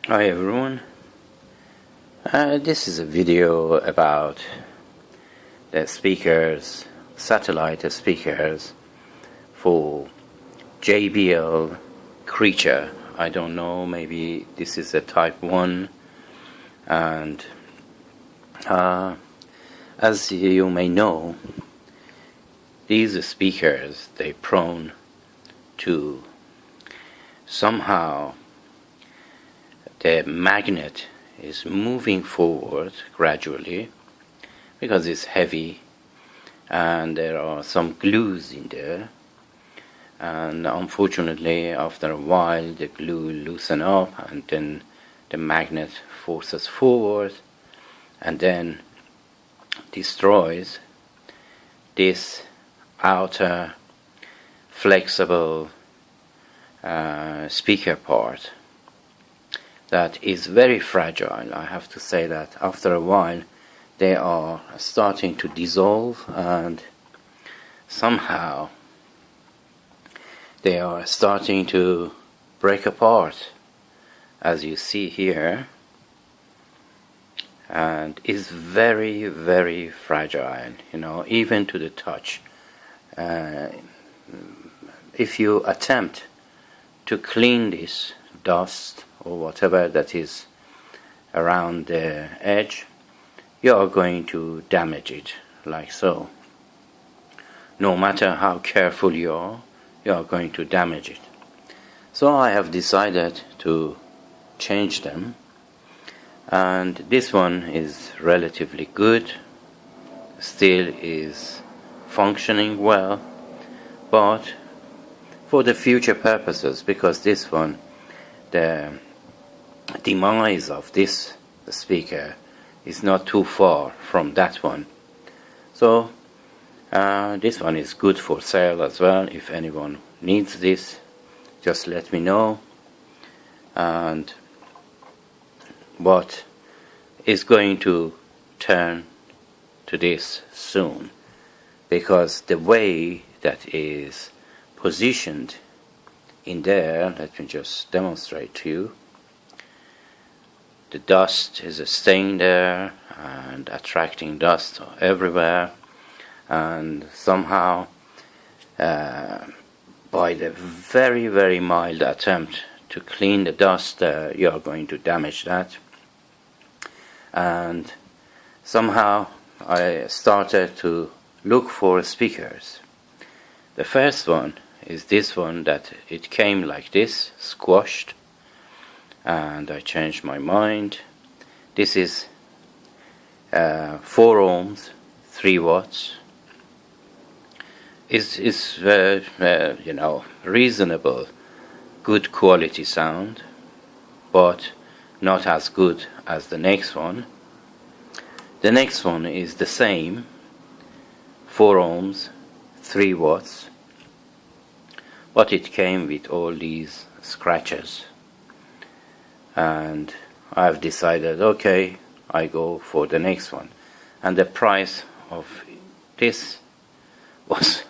Hi everyone, this is a video about the speakers, satellite speakers for JBL Creature. I don't know, maybe this is a type 1, and as you may know, these speakers, they're prone to somehow the magnet is moving forward gradually because it's heavy and there are some glues in there, and unfortunately after a while the glue loosen up and then the magnet forces forward and then destroys this outer flexible speaker part that is very fragile. I have to say that after a while they are starting to dissolve and somehow they are starting to break apart, as you see here, and is very, very fragile, even to the touch. If you attempt to clean this dust or whatever that is around the edge, you are going to damage it like so. No matter how careful you are going to damage it. So I have decided to change them, and this one is relatively good, still is functioning well, but for the future purposes, because this one, the demise of this speaker is not too far from that one. So this one is good for sale as well. If anyone needs this, just let me know. And what is going to turn to this soon, because the way that is positioned in there, let me just demonstrate to you. The dust is staying there and attracting dust everywhere, and somehow by the very, very mild attempt to clean the dust, you are going to damage that. And somehow I started to look for speakers. The first one is this one, that it came like this, squashed, and I changed my mind. This is 4 ohms, 3 watts. It's reasonable, good quality sound, but not as good as the next one. The next one is the same, 4 ohms, 3 watts, but it came with all these scratches. And I've decided, okay, I go for the next one. And the price of this was,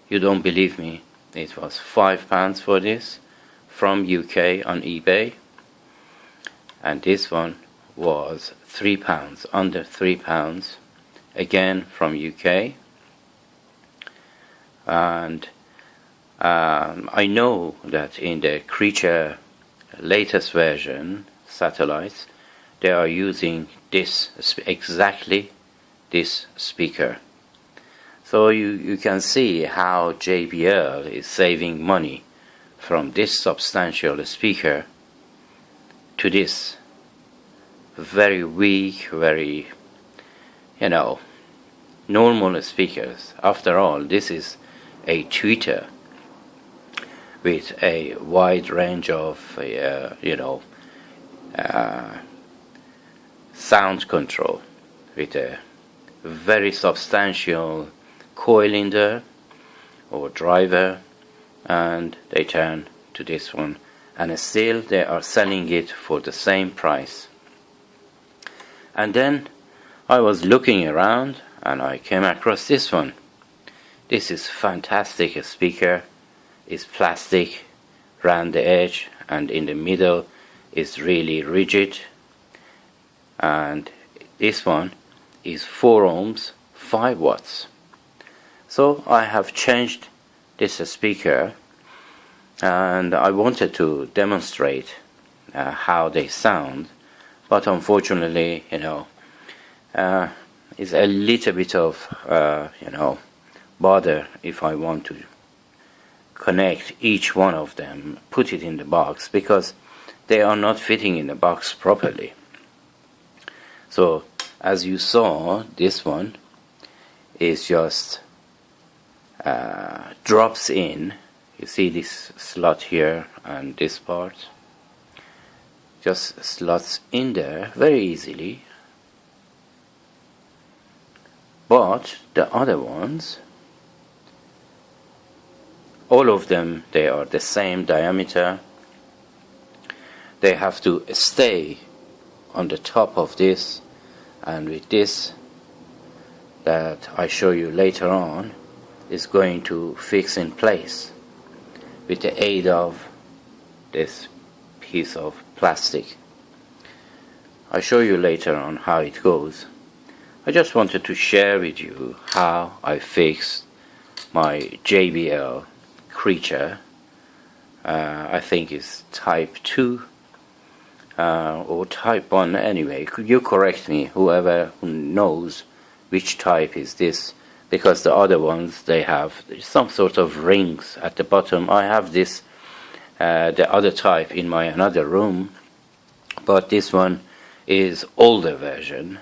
you don't believe me, it was £5 for this from UK on eBay, and this one was £3, under £3, again from UK. And I know that in the Creature latest version satellites, they are using this, exactly this speaker. So you can see how JBL is saving money from this substantial speaker to this very weak, very normal speakers. After all, this is a tweeter with a wide range of sound control, with a very substantial coil in there or driver, and they turn to this one, and still they are selling it for the same price. And then I was looking around and I came across this one. This is fantastic speaker. It's plastic round the edge, and in the middle is really rigid, and this one is 4 ohms 5 watts. So I have changed this speaker, and I wanted to demonstrate how they sound, but unfortunately, it's a little bit of bother if I want to connect each one of them, put it in the box, because they are not fitting in the box properly. So as you saw, this one is just drops in. You see this slot here, and this part just slots in there very easily. But the other ones, all of them, they are the same diameter. They have to stay on the top of this, and with this that I show you later on is going to fix in place with the aid of this piece of plastic. I'll show you later on how it goes. I just wanted to share with you how I fixed my JBL Creature. I think it's type 2 or type 1 anyway. Could you correct me, whoever knows which type is this, because the other ones, they have some sort of rings at the bottom. I have this the other type in my another room, but this one is older version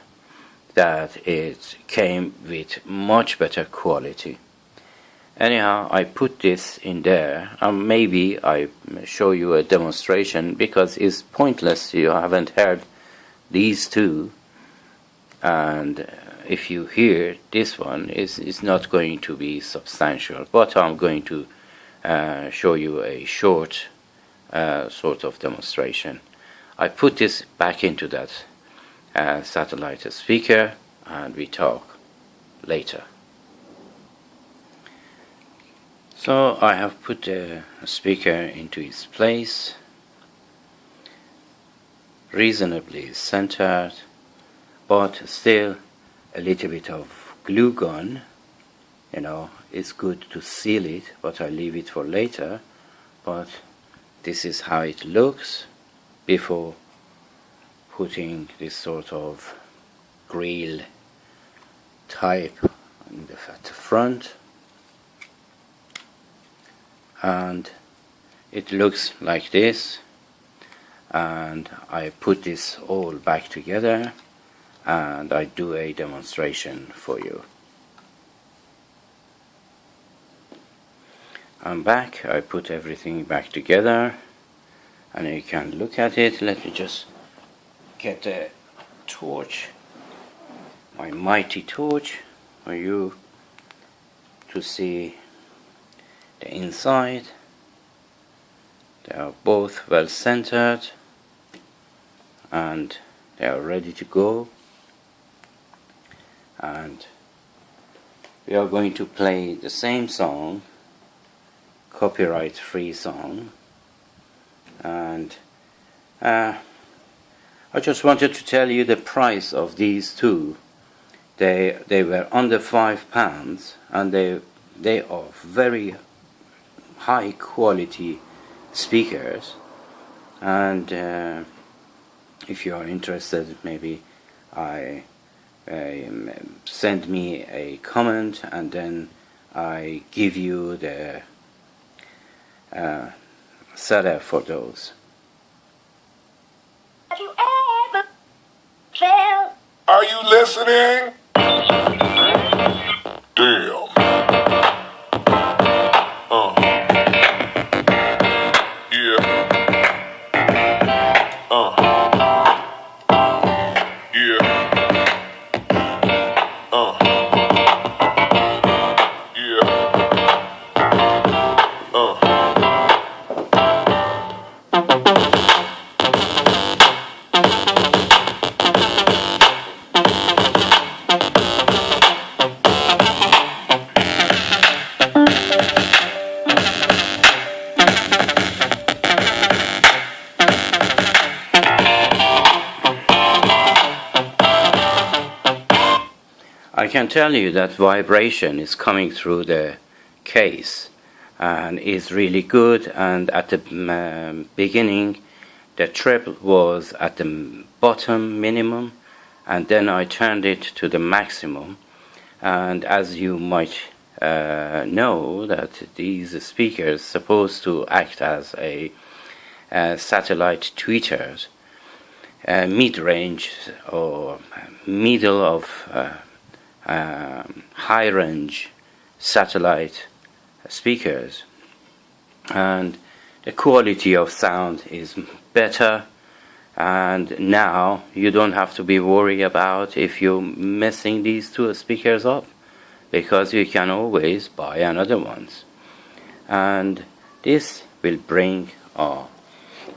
that it came with much better quality. Anyhow, I put this in there, and maybe I show you a demonstration, because it's pointless, you haven't heard these two, and if you hear this one, is not going to be substantial, but I'm going to show you a short sort of demonstration. I put this back into that satellite speaker, and we talk later. So I have put the speaker into its place, reasonably centered, but still a little bit of glue gun. It's good to seal it, but I leave it for later. But this is how it looks before putting this sort of grill type at the front, and it looks like this. And I put this all back together, and I do a demonstration for you. I'm back. I put everything back together, and you can look at it. Let me just get the torch, my mighty torch, for you to see the inside. They are both well centered, and they are ready to go. And we are going to play the same song, copyright free song, and I just wanted to tell you the price of these two. They were under £5, and they are very high quality speakers. And if you are interested, maybe send me a comment, and then I give you the seller for those. Have you ever felt? Are you listening? Damn. Yeah. Yeah. can tell you that vibration is coming through the case and is really good, and at the beginning the treble was at the bottom minimum, and then I turned it to the maximum. And as you might know, that these speakers supposed to act as a satellite tweeters, mid-range or middle of high-range satellite speakers, and the quality of sound is better. And now you don't have to be worried about if you're messing these two speakers up, because you can always buy another ones. And this will bring our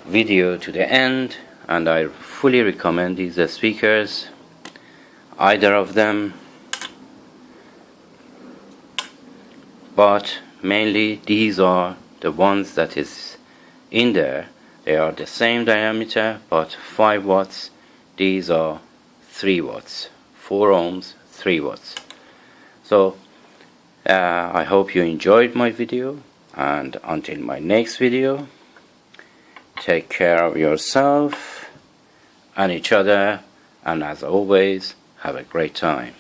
video to the end, and I fully recommend these speakers, either of them, but mainly these are the ones that is in there. They are the same diameter but 5 watts. These are 3 watts, 4 ohms, 3 watts. So I hope you enjoyed my video, and until my next video, take care of yourself and each other, and as always, have a great time.